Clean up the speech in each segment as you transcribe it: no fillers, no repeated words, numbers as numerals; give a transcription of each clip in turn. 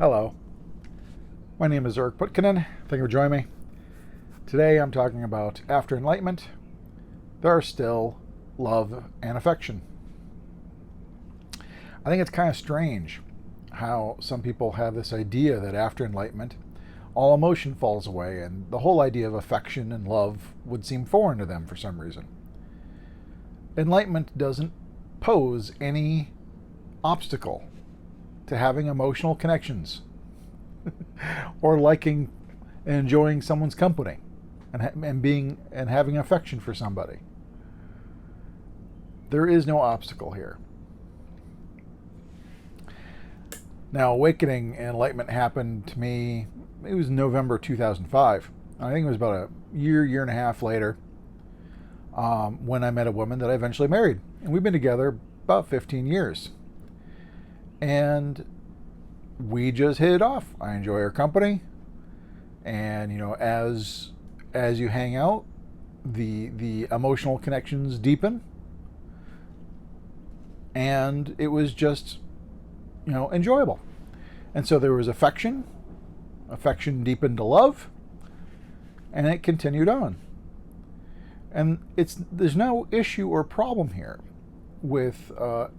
Hello, my name is Putkonen. Thank you for joining me. Today I'm talking about after enlightenment, there are still love and affection. I think it's kind of strange how some people have this idea that after enlightenment, all emotion falls away and the whole idea of affection and love would seem foreign to them for some reason. Enlightenment doesn't pose any obstacle to having emotional connections or liking and enjoying someone's company and having affection for somebody. There is no obstacle here. Now, awakening and enlightenment happened to me, it was November 2005. I think it was about a year and a half later when I met a woman that I eventually married. And we've been together about 15 years. And we just hit it off. I enjoy her company. And, as you hang out, the emotional connections deepen. And it was just, enjoyable. And so there was affection deepened to love, and it continued on. And there's no issue or problem here with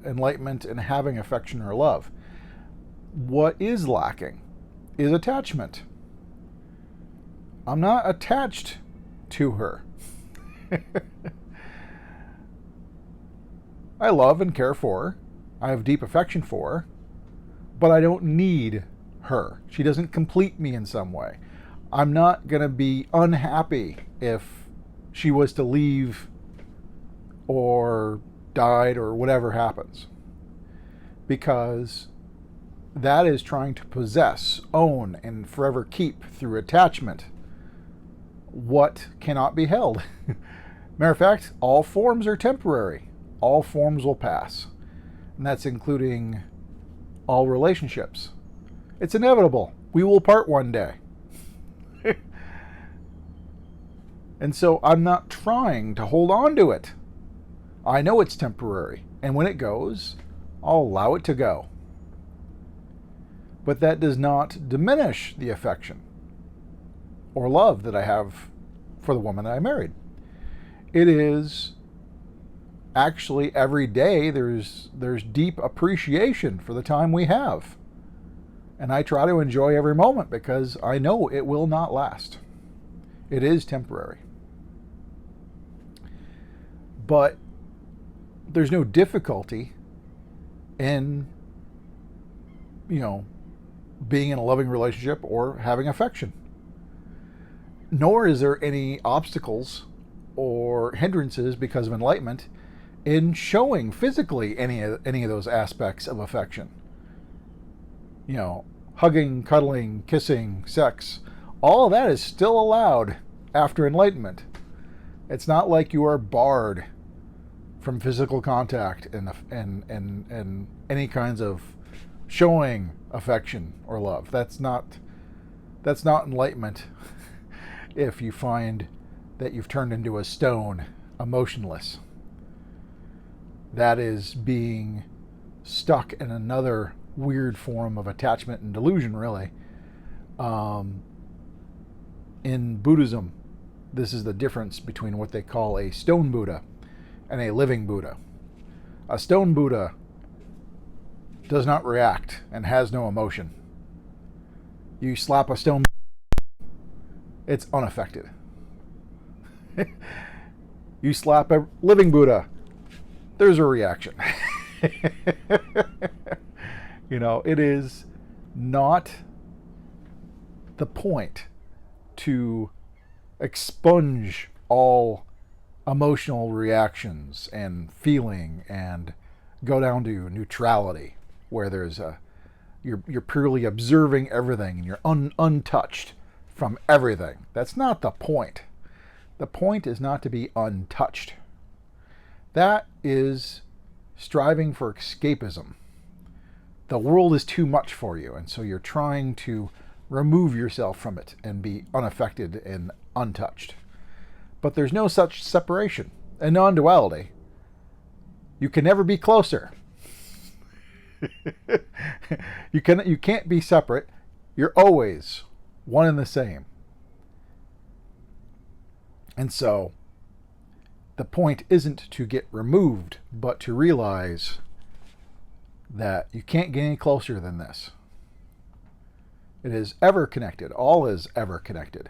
enlightenment and having affection or love. What is lacking is attachment. I'm not attached to her. I love and care for her. I have deep affection for her, but I don't need her. She doesn't complete me in some way. I'm not going to be unhappy if she was to leave or died or whatever happens, because that is trying to possess, own, and forever keep through attachment what cannot be held. Matter of fact, all forms are temporary. All forms will pass. And that's including all relationships. It's inevitable. We will part one day. And so I'm not trying to hold on to it. I know it's temporary. And when it goes, I'll allow it to go. But that does not diminish the affection or love that I have for the woman that I married. It is actually every day there's deep appreciation for the time we have. And I try to enjoy every moment because I know it will not last. It is temporary. But there's no difficulty in, being in a loving relationship or having affection. Nor is there any obstacles or hindrances because of enlightenment in showing physically any of those aspects of affection. Hugging, cuddling, kissing, sex, all of that is still allowed after enlightenment. It's not like you are barred from physical contact and any kinds of showing affection or love. That's not enlightenment. If you find that you've turned into a stone, emotionless, that is being stuck in another weird form of attachment and delusion, really. In Buddhism, this is the difference between what they call a stone Buddha and a living Buddha. A stone Buddha does not react and has no emotion. You slap a stone, it's unaffected. You slap a living Buddha, there's a reaction. It is not the point to expunge all emotional reactions and feeling and go down to neutrality, where you're purely observing everything and you're untouched from everything. That's not the point. The point is not to be untouched. That is striving for escapism. The world is too much for you, and so you're trying to remove yourself from it and be unaffected and untouched. But there's no such separation. In non-duality, you can never be closer. You can't be separate. You're always one and the same. And so the point isn't to get removed, but to realize that you can't get any closer than this. It is ever connected. All is ever connected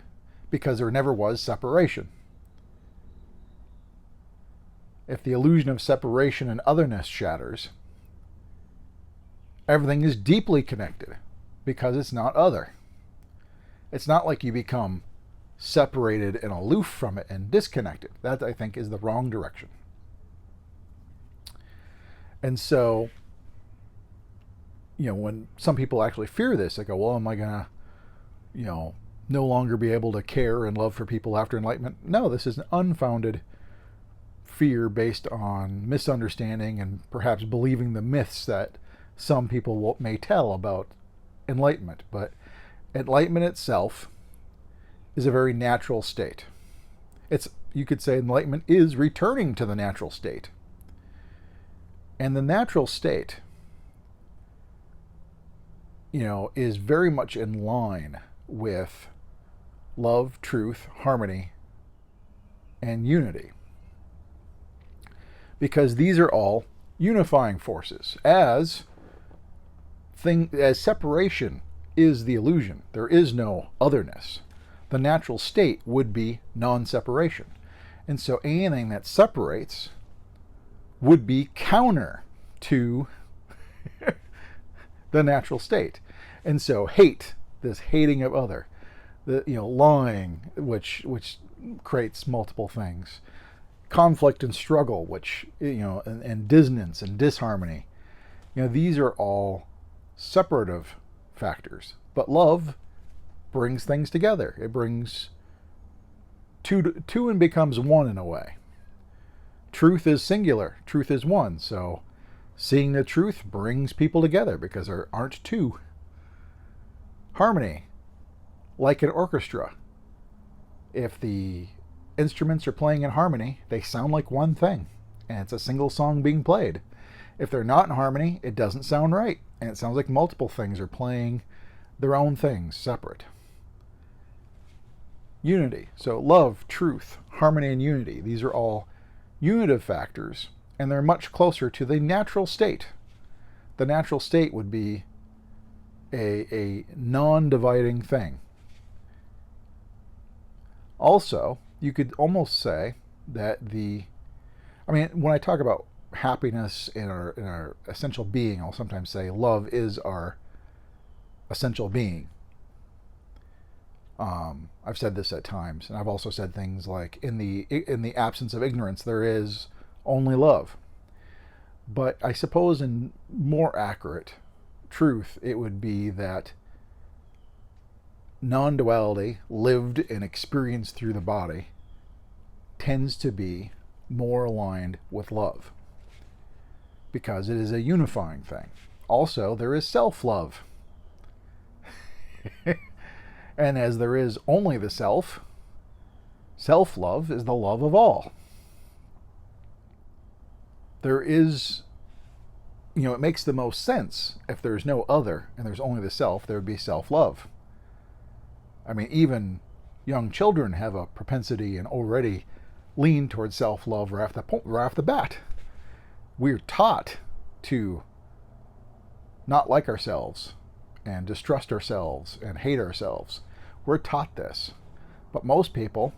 because there never was separation. If the illusion of separation and otherness shatters, everything is deeply connected because it's not other. It's not like you become separated and aloof from it and disconnected. That, I think, is the wrong direction. And so, when some people actually fear this, they go, well, am I going to, no longer be able to care and love for people after enlightenment? No, this is an unfounded fear based on misunderstanding and perhaps believing the myths that some people may tell about enlightenment. But enlightenment itself is a very natural state. You could say enlightenment is returning to the natural state. And the natural state, is very much in line with love, truth, harmony, and unity. Because these are all unifying forces. As separation is the illusion, there is no otherness. The natural state would be non-separation. And so anything that separates would be counter to the natural state. And so hate, this hating of other, lying, which creates multiple things, conflict and struggle, which and dissonance and disharmony, these are all separative factors. But love brings things together. It brings two and becomes one in a way. Truth is singular. Truth is one. So seeing the truth brings people together because there aren't two. Harmony, like an orchestra. If the instruments are playing in harmony, they sound like one thing, and it's a single song being played. If they're not in harmony, it doesn't sound right, and it sounds like multiple things are playing their own things separate. Unity. So love, truth, harmony, and unity. These are all unitive factors, and they're much closer to the natural state. The natural state would be a non-dividing thing. Also, you could almost say that when I talk about happiness in our essential being, I'll sometimes say love is our essential being. I've said this at times, and I've also said things like, in the absence of ignorance, there is only love. But I suppose in more accurate truth, it would be that non-duality, lived and experienced through the body, tends to be more aligned with love because it is a unifying thing. Also, there is self-love. And as there is only the self, self-love is the love of all. There is, it makes the most sense if there's no other and there's only the self, there would be self-love. Even young children have a propensity and already lean towards self-love right off the bat. We're taught to not like ourselves and distrust ourselves and hate ourselves. We're taught this. But most people,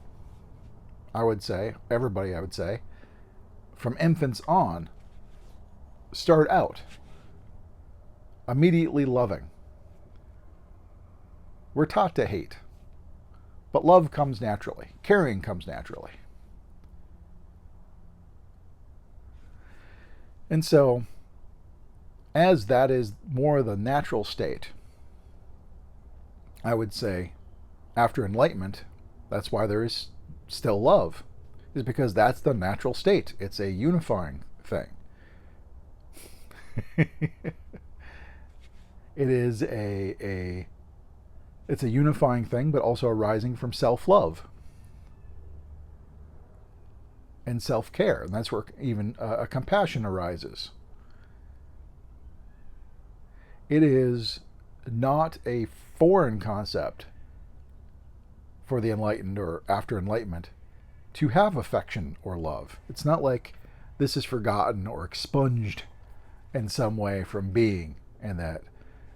everybody I would say, from infants on, start out immediately loving. We're taught to hate. But love comes naturally. Caring comes naturally. And so, as that is more the natural state, I would say, after enlightenment, that's why there is still love, is because that's the natural state. It's a unifying thing. It is it's a unifying thing, but also arising from self-love and self-care. And that's where even a compassion arises. it is not a foreign concept for the enlightened or after enlightenment to have affection or love. It's not like this is forgotten or expunged in some way from being and that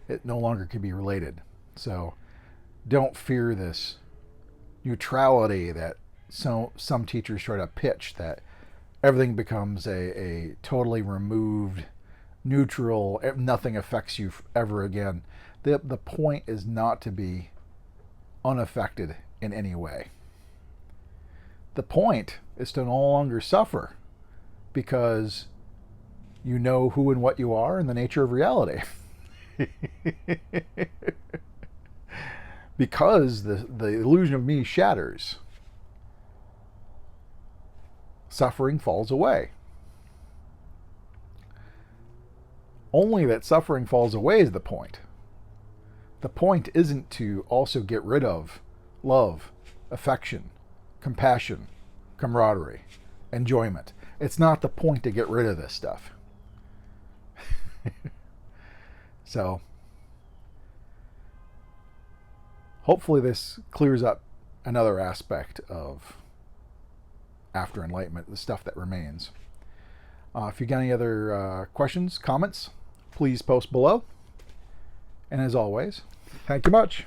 it no longer can be related. So don't fear this neutrality that some teachers try to pitch, that everything becomes a totally removed, neutral, nothing affects you ever again. The point is not to be unaffected in any way. The point is to no longer suffer because you know who and what you are and the nature of reality. Because the illusion of me shatters, suffering falls away. Only that suffering falls away is the point. The point isn't to also get rid of love, affection, compassion, camaraderie, enjoyment. It's not the point to get rid of this stuff. So, hopefully this clears up another aspect of after enlightenment, the stuff that remains. If you got any other questions, comments, please post below. And as always, thank you much.